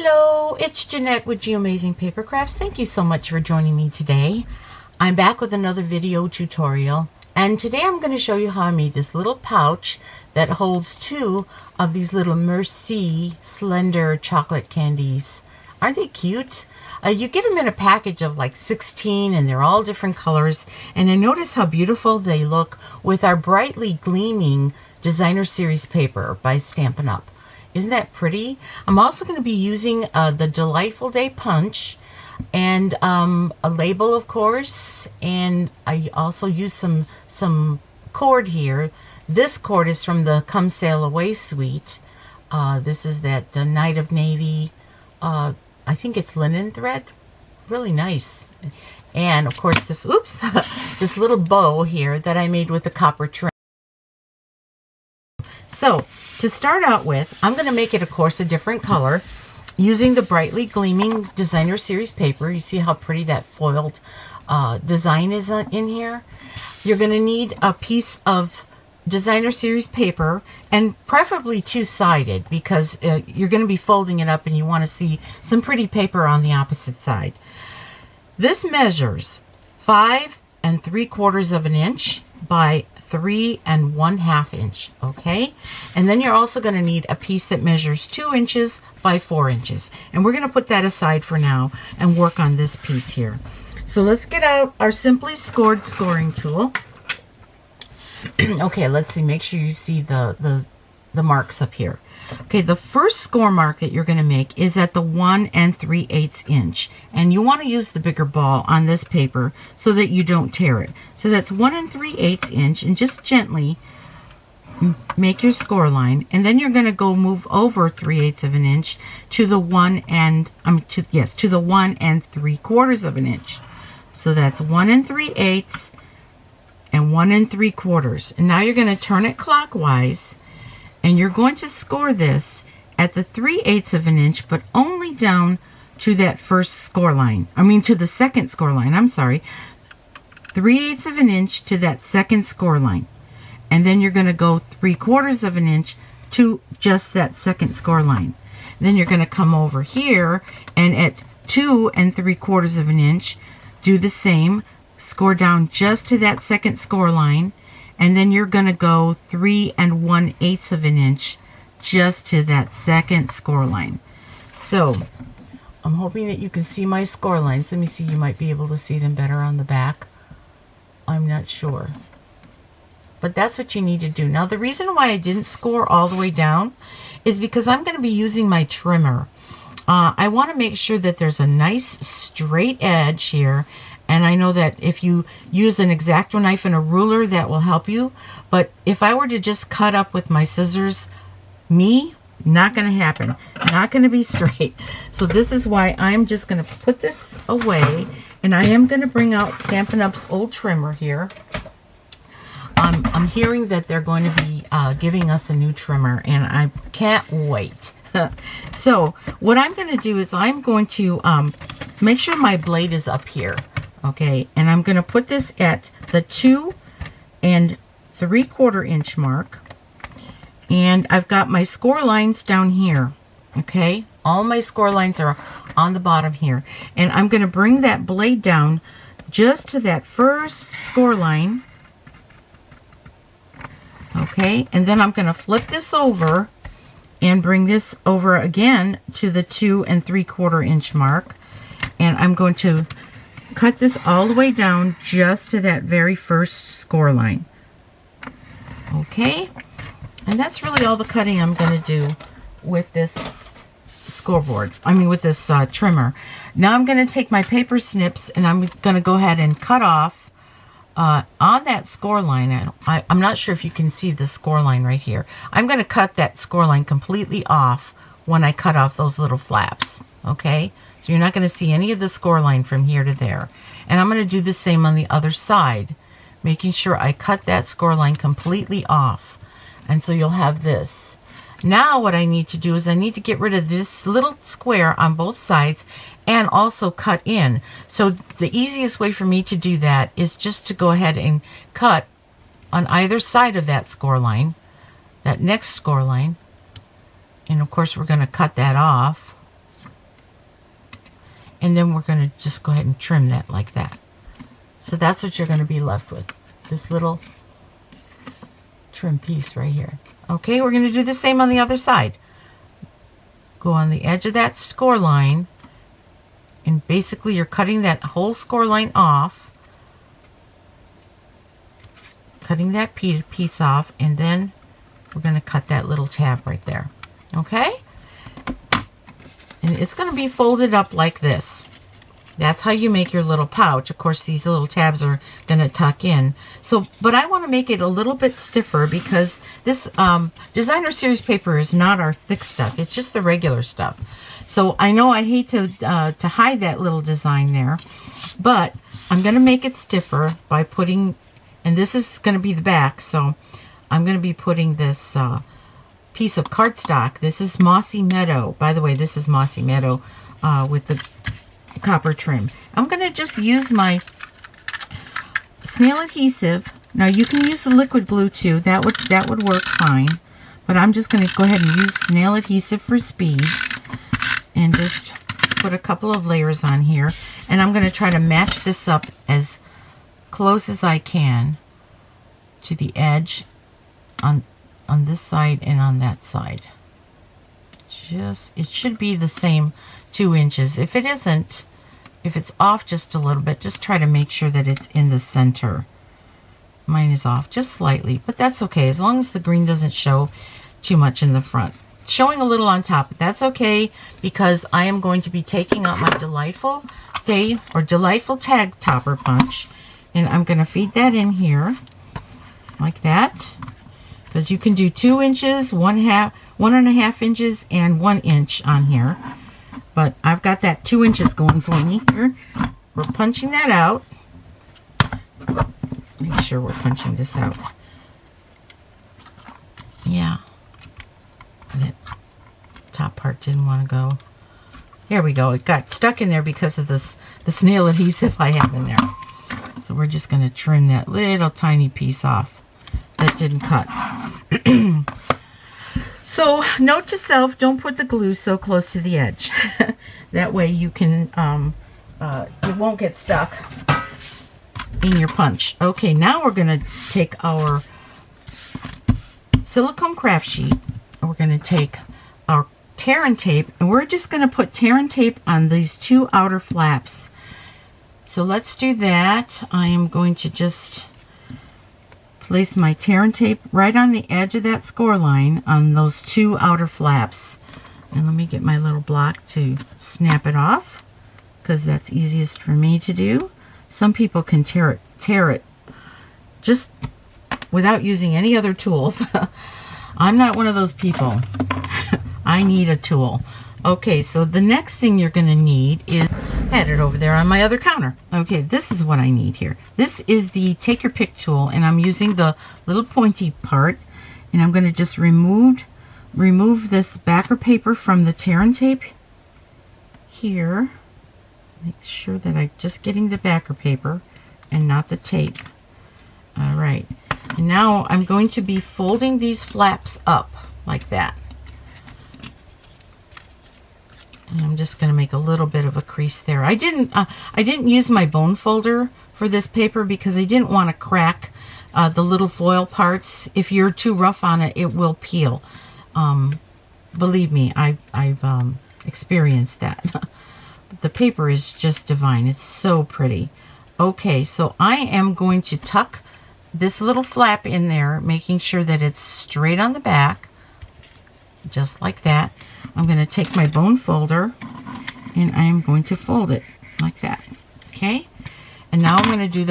Hello, it's Jeanette with Amazing Paper Crafts. Thank you so much for joining me today. I'm back with another video tutorial, and today I'm going to show you how I made this little pouch that holds 2 of these little Merci slender chocolate candies. Aren't they cute? You get them in a package of like 16 and they're all different colors, and I notice how beautiful they look with our brightly gleaming designer series paper by Stampin' Up. Isn't that pretty? I'm also going to be using the Delightful Day Punch and a label, of course, and I also use some cord here. This cord is from the Come Sail Away suite. This is that Night of Navy, I think it's linen thread. Really nice. And of course this, oops, this little bow here that I made with the copper trim. So, to start out with, I'm going to make it, of course, a different color using the brightly gleaming designer series paper. You see how pretty that foiled design is in here? You're going to need a piece of designer series paper, and preferably two-sided, because you're going to be folding it up and you want to see some pretty paper on the opposite side. This measures 5 3/4 of an inch by 3 1/2 inch, okay? And then you're also going to need a piece that measures 2 inches by 4 inches. And we're going to put that aside for now and work on this piece here. So let's get out our Simply Scored scoring tool. Okay, let's see. Make sure you see the marks up here. Okay, the first score mark that you're going to make is at the 1 3/8 inch. And you want to use the bigger ball on this paper so that you don't tear it. So that's 1 3/8 inch, and just gently make your score line. And then you're going to go move over 3/8 of an inch to the 1 3/4 of an inch. So that's 1 3/8 and 1 3/4. And now you're going to turn it clockwise. And you're going to score this at the 3/8 of an inch, but only down to that first score line. To the second score line. 3/8 of an inch to that second score line. And then you're going to go 3/4 of an inch to just that second score line. Then you're going to come over here and at 2 3/4 of an inch, do the same. Score down just to that second score line. And then you're going to go 3 1/8 of an inch just to that second score line. So, I'm hoping that you can see my score lines. Let me see, you might be able to see them better on the back. I'm not sure. But that's what you need to do. Now, the reason why I didn't score all the way down is because I'm going to be using my trimmer. I want to make sure that there's a nice straight edge here. And I know that if you use an X-Acto knife and a ruler, that will help you. But if I were to just cut up with my scissors, not going to happen. Not going to be straight. So this is why I'm just going to put this away. And I am going to bring out Stampin' Up's old trimmer here. I'm hearing that they're going to be giving us a new trimmer, and I can't wait. So what I'm going to do is I'm going to make sure my blade is up here. Okay, and I'm going to put this at the 2 3/4 inch mark. And I've got my score lines down here. Okay, all my score lines are on the bottom here. And I'm going to bring that blade down just to that first score line. Okay, and then I'm going to flip this over and bring this over again to the 2 3/4 inch mark. And I'm going to cut this all the way down just to that very first score line. Okay, and that's really all the cutting I'm going to do with this scoreboard. with this trimmer. Now I'm going to take my paper snips and I'm going to go ahead and cut off on that score line. I'm not sure if you can see the score line right here. I'm going to cut that score line completely off when I cut off those little flaps. Okay. So you're not going to see any of the score line from here to there. And I'm going to do the same on the other side, making sure I cut that score line completely off. And so you'll have this. Now what I need to do is I need to get rid of this little square on both sides and also cut in. So the easiest way for me to do that is just to go ahead and cut on either side of that score line, that next score line. And of course we're going to cut that off. and then we're going to just go ahead and trim that like that. So that's what you're going to be left with, this little trim piece right here. Okay, we're going to do the same on the other side. Go on the edge of that score line, and basically you're cutting that whole score line off, cutting that piece off, and then we're going to cut that little tab right there. Okay? And it's going to be folded up like this. That's how you make your little pouch. Of course, these little tabs are going to tuck in. So, but I want to make it a little bit stiffer because this designer series paper is not our thick stuff. It's just the regular stuff. So I know I hate to hide that little design there, but I'm going to make it stiffer by putting, and this is going to be the back, so I'm going to be putting this piece of cardstock. This is Mossy Meadow. By the way, this is Mossy Meadow with the copper trim. I'm going to just use my snail adhesive. Now you can use the liquid glue too. That would work fine. But I'm just going to go ahead and use snail adhesive for speed and just put a couple of layers on here. And I'm going to try to match this up as close as I can to the edge on this side and on that side. It should be the same 2 inches. If it isn't, if it's off just a little bit, just try to make sure that it's in the center. Mine is off just slightly, but that's okay as long as the green doesn't show too much in the front. It's showing a little on top, but that's okay because I am going to be taking out my Delightful Day or Delightful Tag Topper Punch, and I'm going to feed that in here like that, because you can do 2 inches, 1.5 inches, and 1 inch on here. But I've got that 2 inches going for me here. We're punching that out. Make sure we're punching this out. Yeah. That top part didn't want to go. There we go. It got stuck in there because of the snail adhesive I have in there. So we're just going to trim that little tiny piece off that didn't cut. So, note to self, don't put the glue so close to the edge. That way you can, it won't get stuck in your punch. Okay, now we're going to take our silicone craft sheet, and we're going to take our tear and tape, and we're just going to put tear and tape on these 2 outer flaps. So let's do that. I am going to just place my tear and tape right on the edge of that score line on those 2 outer flaps. And let me get my little block to snap it off, because that's easiest for me to do. Some people can tear it just without using any other tools. I'm not one of those people. I need a tool. Okay, so the next thing you're going to need is, I had it over there on my other counter. Okay, this is what I need here. This is the Take Your Pick tool, and I'm using the little pointy part, and I'm going to just remove this backer paper from the tear and tape here. Make sure that I'm just getting the backer paper and not the tape. All right, and now I'm going to be folding these flaps up like that. And I'm just going to make a little bit of a crease there. I didn't use my bone folder for this paper because I didn't want to crack the little foil parts. If you're too rough on it, it will peel. Believe me, I've experienced that. But the paper is just divine. It's so pretty. Okay, so I am going to tuck this little flap in there, making sure that it's straight on the back, just like that. I'm going to take my bone folder and I am going to fold it like that. Okay, and now I'm going to do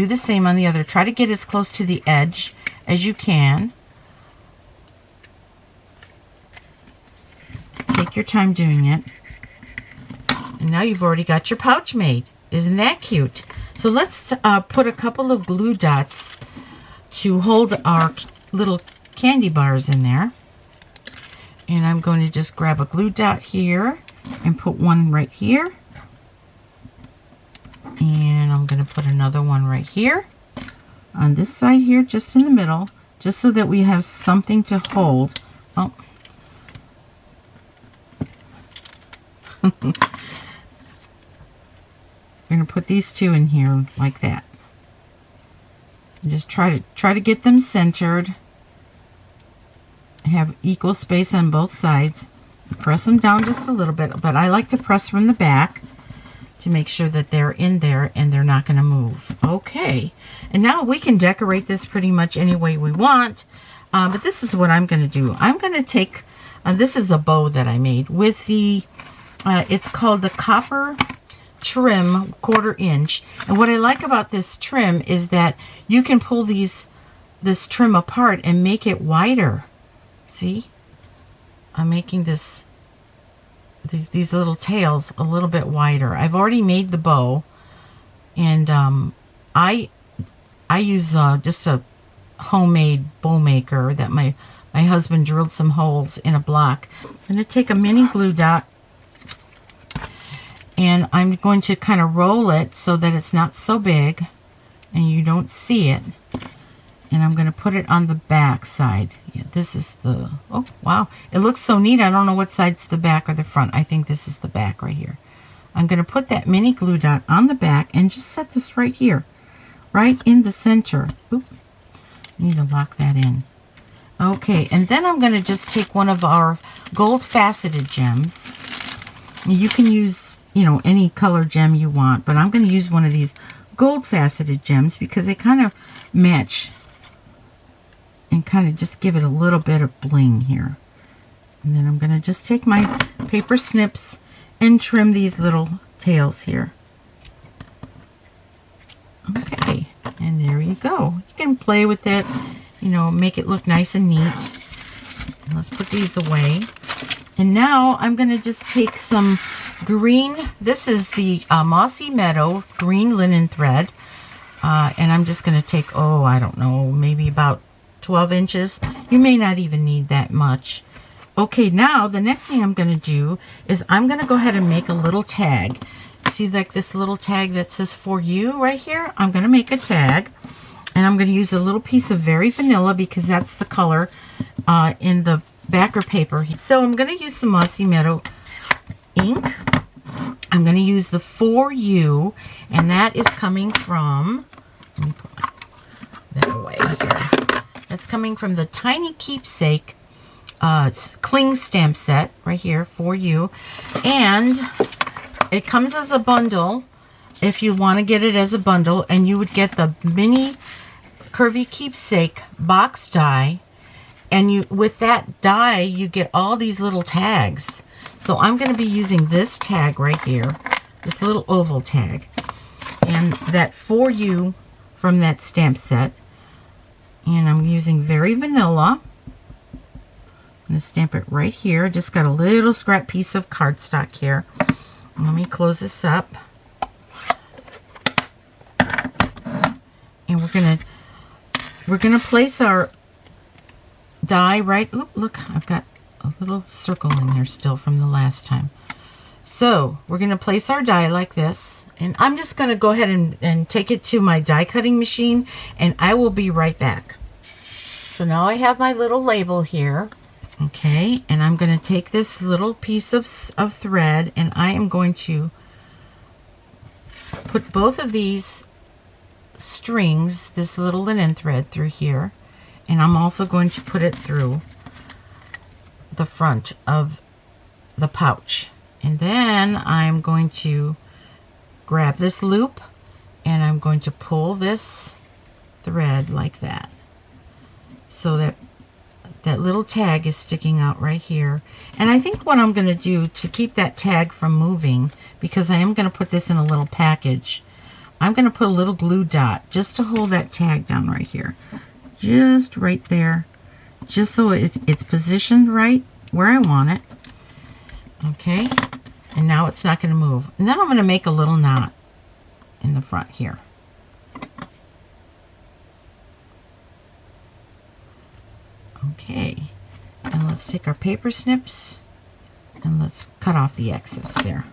the same on the other. Try to get as close to the edge as you can. Take your time doing it. And now you've already got your pouch made. Isn't that cute? So let's put a couple of glue dots to hold our little candy bars in there. And I'm going to just grab a glue dot here and put one right here. And I'm going to put another one right here on this side here, just in the middle, just so that we have something to hold. Oh. We're going to put these two in here like that. And just try to get them centered. Have equal space on both sides. Press them down just a little bit, but I like to press from the back to make sure that they're in there and they're not going to move. Okay, and now we can decorate this pretty much any way we want, but this is what I'm going to do. I'm going to take, this is a bow that I made with the, it's called the copper trim 1/4 inch, and what I like about this trim is that you can pull this trim apart and make it wider. See, I'm making these little tails a little bit wider. I've already made the bow, and I use just a homemade bow maker that my husband drilled some holes in a block. I'm going to take a mini glue dot, and I'm going to kind of roll it so that it's not so big and you don't see it. And I'm going to put it on the back side. Yeah, this is the, oh wow, it looks so neat. I don't know what side's the back or the front. I think this is the back right here. I'm going to put that mini glue dot on the back and just set this right here, right in the center. Oop, I need to lock that in. Okay, and then I'm going to just take one of our gold faceted gems. You can use, you know, any color gem you want, but I'm going to use one of these gold faceted gems because they kind of match and kind of just give it a little bit of bling here. And then I'm going to just take my paper snips and trim these little tails here. Okay, and there you go. You can play with it, you know, make it look nice and neat. And let's put these away. And now I'm going to just take some green, this is the Mossy Meadow green linen thread. And I'm just going to take, oh, I don't know, maybe about 12 inches. You may not even need that much. Okay, now the next thing I'm going to do is I'm going to go ahead and make a little tag. See, like this little tag that says for you right here? I'm going to make a tag, and I'm going to use a little piece of Very Vanilla because that's the color in the backer paper. So I'm going to use some Mossy Meadow ink. I'm going to use the For You, and that is coming from, let me put that away here. That's coming from the Tiny Keepsake cling stamp set right here, For You. And it comes as a bundle if you want to get it as a bundle, and you would get the mini Curvy Keepsake box die, and you, with that die, you get all these little tags. So I'm going to be using this tag right here, this little oval tag, and that For You from that stamp set. And I'm using Very Vanilla. I'm going to stamp it right here. Just got a little scrap piece of cardstock here. Let me close this up. And we're gonna place our die right. Oop, look, I've got a little circle in there still from the last time. So we're going to place our die like this, and I'm just going to go ahead and take it to my die cutting machine, and I will be right back. So now I have my little label here. Okay, and I'm going to take this little piece of thread, and I am going to put both of these strings, this little linen thread, through here, and I'm also going to put it through the front of the pouch. And then I'm going to grab this loop, and I'm going to pull this thread like that, so that that little tag is sticking out right here. And I think what I'm going to do to keep that tag from moving, because I am going to put this in a little package, I'm going to put a little glue dot just to hold that tag down right here, just right there, just so it's positioned right where I want it. Okay, and now it's not going to move. And then I'm going to make a little knot in the front here. Okay, and let's take our paper snips and let's cut off the excess there.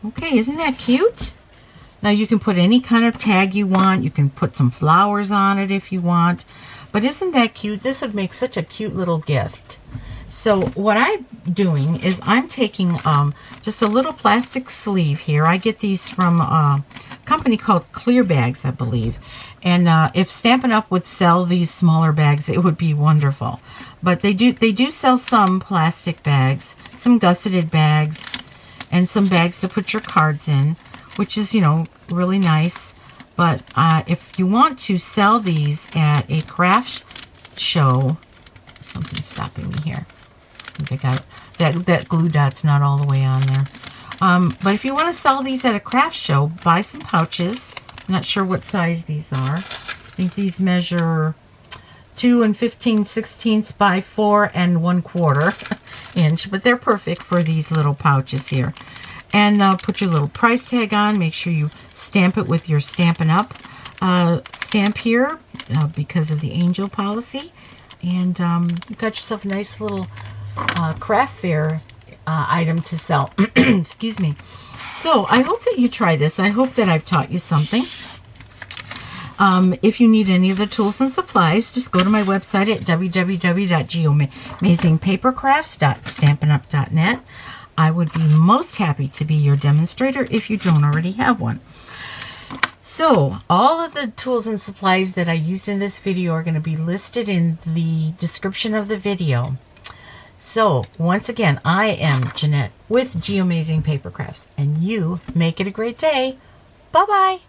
Okay, isn't that cute? Now you can put any kind of tag you want. You can put some flowers on it if you want. But isn't that cute? This would make such a cute little gift. So what I'm doing is I'm taking just a little plastic sleeve here. I get these from a company called Clear Bags, I believe. And if Stampin' Up! Would sell these smaller bags, it would be wonderful. But they do sell some plastic bags, some gusseted bags, and some bags to put your cards in, which is, you know, really nice. But if you want to sell these at a craft show, something's stopping me here. I think I got that glue dot's not all the way on there. But if you want to sell these at a craft show, buy some pouches. I'm not sure what size these are. I think these measure 2 15/16 by 4 1/4 inch, but they're perfect for these little pouches here. And put your little price tag on. Make sure you stamp it with your Stampin' Up! Stamp here because of the angel policy. And you've got yourself a nice little craft fair item to sell. Excuse me. So I hope that you try this. I hope that I've taught you something. If you need any of the tools and supplies, just go to my website at www.geoamazingpapercrafts.stampinup.net. I would be most happy to be your demonstrator if you don't already have one. So all of the tools and supplies that I used in this video are going to be listed in the description of the video. So once again, I am Jeanette with Geoamazing Paper Crafts, and you make it a great day. Bye-bye.